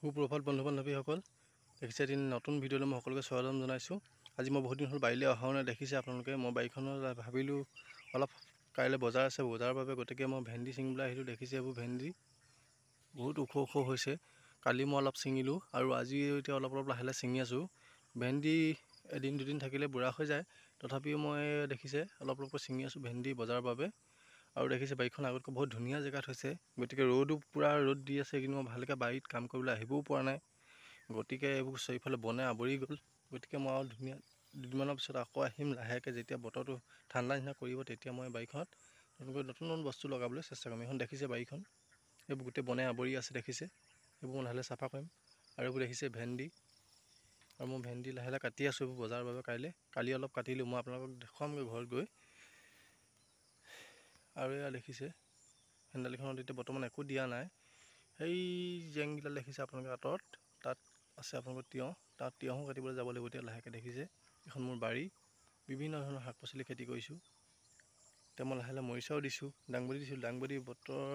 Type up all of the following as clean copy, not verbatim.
সুপ্ৰভাত বন্ধু বান্ধৱীসকল, দেখিছে এদিন নতুন ভিডিঅ'লৈ মই সকলোকে স্বাগতম জনাইছোঁ। আজি মই বহুত দিন হ'ল বাৰীলৈ অহাও নাই। দেখিছে আপোনালোকে মই বাৰীখনত ভাবিলোঁ অলপ কাইলৈ বজাৰ আছে, বজাৰৰ বাবে গতিকে মই ভেন্দি ছিঙিবলৈ আহিলোঁ। দেখিছে এইবোৰ ভেন্দি বহুত ওখ ওখ হৈছে। কালি মই অলপ ছিঙিলোঁ আৰু আজি এতিয়া অলপ লাহে লাহে ছিঙি আছোঁ। ভেন্দি এদিন দুদিন থাকিলে বুঢ়া হৈ যায়, তথাপিও মই দেখিছে অলপকৈ ছিঙি আছোঁ ভেন্দি বজাৰৰ বাবে। আৰু দেখিছে বাৰীখন আগতকৈ বহুত ধুনীয়া জেগাত হৈছে, গতিকে ৰ'দো পূৰা ৰ'দ দি আছে, কিন্তু মই ভালকৈ বাৰীত কাম কৰিবলৈ আহিবও পৰা নাই। গতিকে এইবোৰ চাৰিওফালে বনে আৱৰি গ'ল। গতিকে মই আৰু দুদিনমানৰ পিছত আকৌ আহিম লাহেকৈ, যেতিয়া বতৰটো ঠাণ্ডা নিচিনা কৰিব তেতিয়া মই বাৰীখনত নতুন বস্তু লগাবলৈ চেষ্টা কৰিম। এখন দেখিছে বাৰীখন এইবোৰ গোটেই বনে আৱৰি আছে, দেখিছে এইবোৰ মই লাহে লাহে চাফা কৰিম। আৰু এইবোৰ দেখিছে ভেন্দি, আৰু মই ভেন্দি লাহে লাহে কাটি আছোঁ এইবোৰ বজাৰৰ বাবে কালি অলপ কাটিলোঁ। মই আপোনালোকক দেখুৱামগৈ ঘৰত গৈ। আৰু এয়া দেখিছে হেন্দালিখনত এতিয়া বৰ্তমান একো দিয়া নাই। সেই জেংকেইডাল দেখিছে আপোনালোকে আঁতৰত, তাত আছে আপোনালোকৰ তিয়ঁহ। তাত তিয়ঁহো কাটিবলৈ যাব লাগিব এতিয়া লাহেকৈ। দেখিছে এখন মোৰ বাৰী, বিভিন্ন ধৰণৰ শাক পাচলি খেতি কৰিছোঁ। এতিয়া মই লাহে লাহে মৰিচাও দিছোঁ, দাংবডি দিছোঁ। দাংবডি বতৰৰ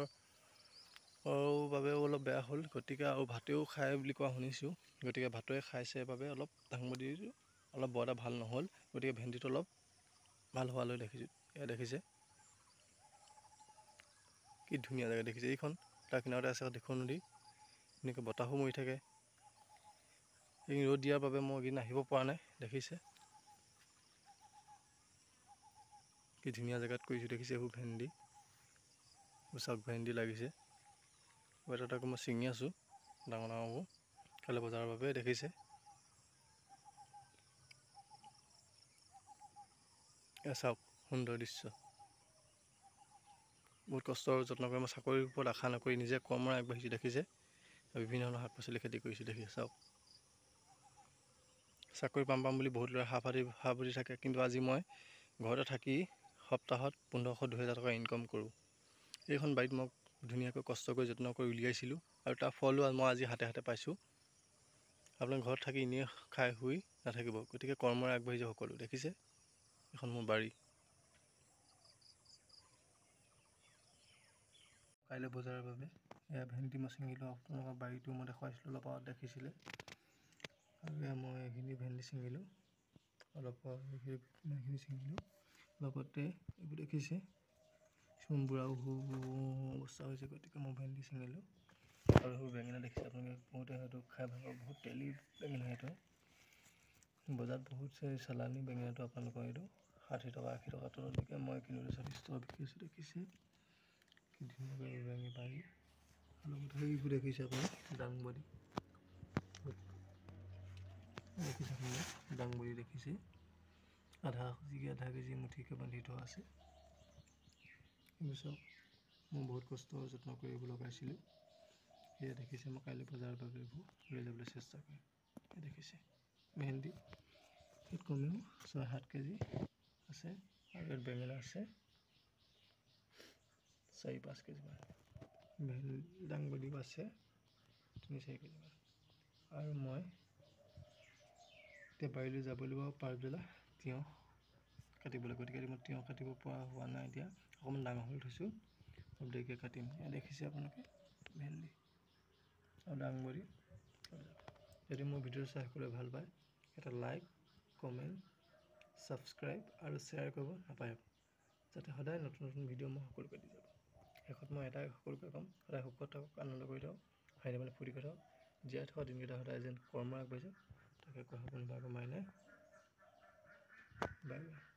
বাবেও অলপ বেয়া হ'ল, গতিকে আৰু ভাতেও খায় বুলি কোৱা শুনিছোঁ। গতিকে ভাতোৱে খাইছে বাবে অলপ দাংবডিৰ অলপ বৰ এটা ভাল নহ'ল। গতিকে ভেন্দিটো অলপ ভাল হোৱালৈ দেখিছোঁ। এয়া দেখিছে কি ধুনীয়া জেগা, দেখিছে এইখন তাৰ কিনাৰতে আছে দেখুন নদী, এনেকৈ বতাহো মাৰি থাকে। এই ৰ'দ দিয়াৰ বাবে মই এইকেইদিন আহিব পৰা নাই। দেখিছে কি ধুনীয়া জেগাত কৰিছোঁ, দেখিছে এইবোৰ ভেন্দি, চাওক ভেন্দি লাগিছে। এটা এটাকৈ মই ছিঙি আছোঁ ডাঙৰ ডাঙৰবোৰ কাইলৈ বজাৰৰ বাবে। দেখিছে এয়া চাওক সুন্দৰ দৃশ্য। বহুত কষ্ট আৰু যত্ন কৰি মই চাকৰিৰ ওপৰত আশা নকৰি নিজে কৰ্মৰে আগবাঢ়িছোঁ। দেখিছে বিভিন্ন ধৰণৰ শাক পাচলি খেতি কৰিছোঁ। দেখিছে চাওক, চাকৰি পাম বুলি বহুত ল'ৰাই হাবাথুৰি থাকে, কিন্তু আজি মই ঘৰতে থাকি সপ্তাহত 1500-2000 টকা ইনকাম কৰোঁ। এইখন বাৰীত মই ধুনীয়াকৈ কষ্ট কৰি যত্ন কৰি উলিয়াইছিলোঁ, আৰু তাৰ ফলো মই আজি হাতে হাতে পাইছোঁ। আপোনালোকে ঘৰত থাকি এনেই খাই শুই নাথাকিব, গতিকে কৰ্মৰে আগবাঢ়ি যাওক সকলো। দেখিছে এখন মোৰ বাৰী। কাইলৈ বজাৰৰ বাবে এয়া ভেন্দি মই ছিঙিলোঁ। আপোনালোকৰ বাৰীটো মই দেখুৱাইছিলোঁ অলপ আগত, দেখিছিলে। আৰু এয়া মই এইখিনি ভেন্দি ছিঙিলোঁ, এইখিনি ছিঙিলোঁ লগতে এইবোৰ দেখিছে চোন বুঢ়াও অৱস্থা হৈছে, গতিকে মই ভেন্দি ছিঙিলোঁ। আৰু সেইবোৰ বেঙেনা দেখিছে আপোনালোকে, বহুতে হয়তো খাই ভাল পাব, বহুত তেলি বেঙেনা। সেইটো বজাৰত বহুত চালানী বেঙেনাটো আপোনালোকৰ এইটো 60 টকা 80 টকা তললৈকে মই কিলোতে 40 টকা বিকি আছোঁ। দেখিছে কি ধুনীয়াকৈ বেঙেনা পাৰি। লগতে সেইবোৰ দেখিছে আপুনি দাংবডি, দেখিছে আপুনি দাংবডি দেখিছে আধা কেজি মুঠিকৈ বান্ধি থোৱা আছে। এইবোৰ চাওক, মই বহুত কষ্ট যত্ন কৰি এইবোৰ লগাইছিলোঁ। সেয়া দেখিছে মই কাইলৈ বজাৰৰ বাবে এইবোৰ লৈ যাবলৈ চেষ্টা কৰিম। দেখিছে ভেন্দি ইয়াত কমেও 6-7 কেজি আছে, আৰু ইয়াত বেঙেনা আছে 4-5 কেজিমান, দাংবডিও আছে 3-4 কেজিমান। আৰু মই এতিয়া বাৰীলৈ যাব লাগিব পাছবেলা তিয়ঁহ কাটিবলৈ, গতিকে মই তিয়ঁহ কাটিব পৰা হোৱা নাই। এতিয়া অকণমান ডাঙৰ হৈ থৈছোঁ, অলপ দেৰিকৈ কাটিম। দেখিছে আপোনালোকে ভেন্দি আৰু দাংবডি। যদি মোৰ ভিডিঅ' চাই সকলোৱে ভাল পায়, এটা লাইক, কমেণ্ট, ছাবস্ক্ৰাইব আৰু শ্বেয়াৰ কৰিব নাপাহৰিব, যাতে সদায় নতুন নতুন ভিডিঅ' মই সকলোকে দি যাব। শেষত মই এটাই সকলোকে ক'ম, সদায় সুখত থাকক, আনন্দ কৰি থাকক, হাঁহি ধেমালি ফূৰ্তি কৰি থাকক। জীয়াই থকা দিনকেইটা সদায় যেন কৰ্ম আগবাঢ়ি যাওক, তাকে কোৱা কোনোবা আকৌ মাৰিলে। Bye bye.